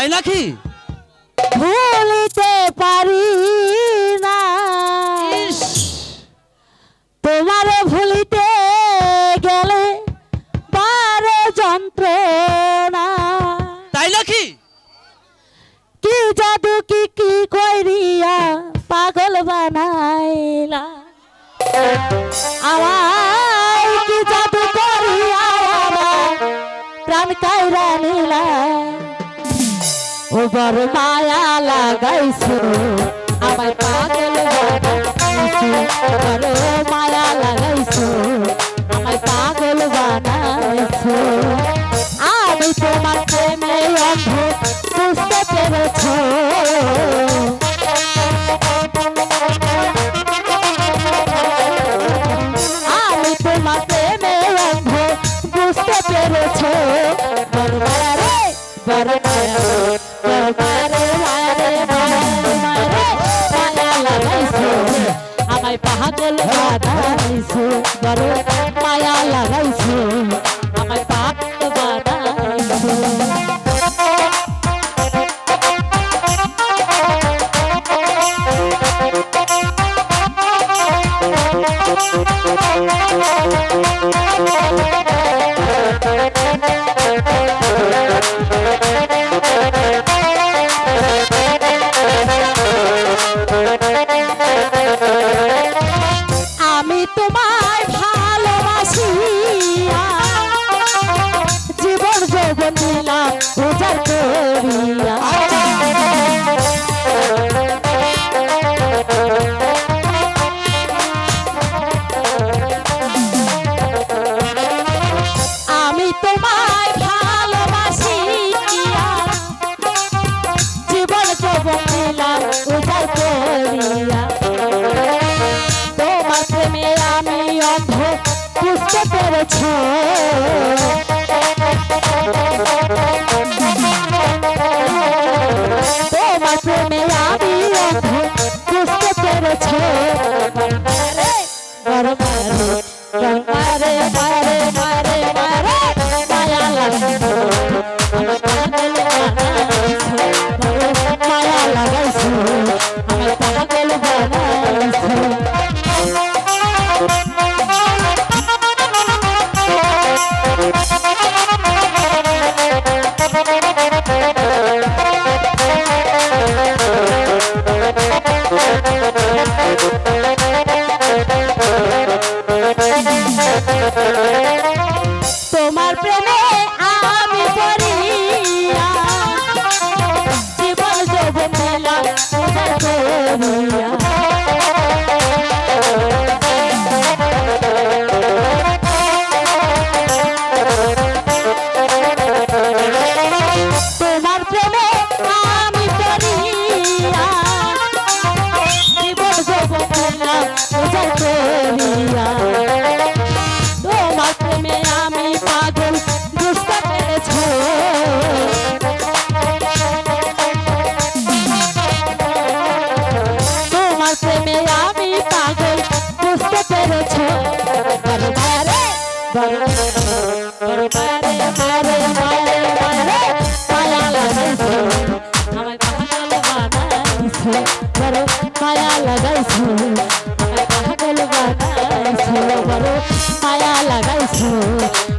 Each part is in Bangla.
তাই নাকি? ভুলিতে পারি না তোমারে ভুলিতে গেলে বারে যন্ত্রণা। তাই নাকি? কি জাদু কি কইরিয়া পাগল বানাইলা আমায়, কি জাদু করিয়া আমার প্রাণ কাইরা নিলা। ও বড় মায়া লাগাইছো আমায় পাগল বানাইছো, বড় মায়া লাগাইছো আমায় পাগল বানাইছো। আমি তোমার প্রেমে অন্ধ বুঝতে পেরেছো, আমি তোমার প্রেমে অন্ধ বুঝতে পেরেছো। বড় মায়া রে বড় মায়া আমায় পাগল বানাইছো, বড় মায়া লাগাইছো আমায় পাগল বানাইছো। আমি তোমায় ভালোবাসিয়া জীবন যৌবন দিলাম উজাড় করিয়া। আমি তোমায় ভালোবাসিয়া জীবন যৌবন দিলাম উজাড় করিয়া। তোমার প্রেমে আমি অন্ধ বুঝতে পেরেছো, তোমার প্রেমে আমি অন্ধ বুঝতে পেরেছো। মারে মারে মারে মারে মায়া লাগাইছো আমার পাগল বানাইছো, মায়া লাগাইছো আমার পাগল বানাইছো। তোমার প্রেমে আমি পড়িয়া জীবন যৌবন দিলাম উজাড় করিয়া। তোমার প্রেমে আমি পড়িয়া জীবন যৌবন দিলাম উজাড় করিয়া। তোমার প্রেমে আমি পাগল বুঝতে পেরেছো, তোমার প্রেমে আমি পাগল বুঝতে পেরেছো। বড় মারে বড় মারে মারে মারে মারে মায়া লাগাইছো আমায় পাগল বানাইছো, বড় মায়া লাগাইছো আমায় পাগল বানাইছো, বড় মায়া লাগাইছো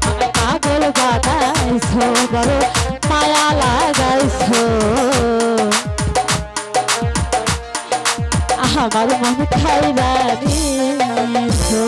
আমায় পাগল বানাইছো, বড় মায়া লাগাইছো। আমার মন খাইরা নিয়েছো।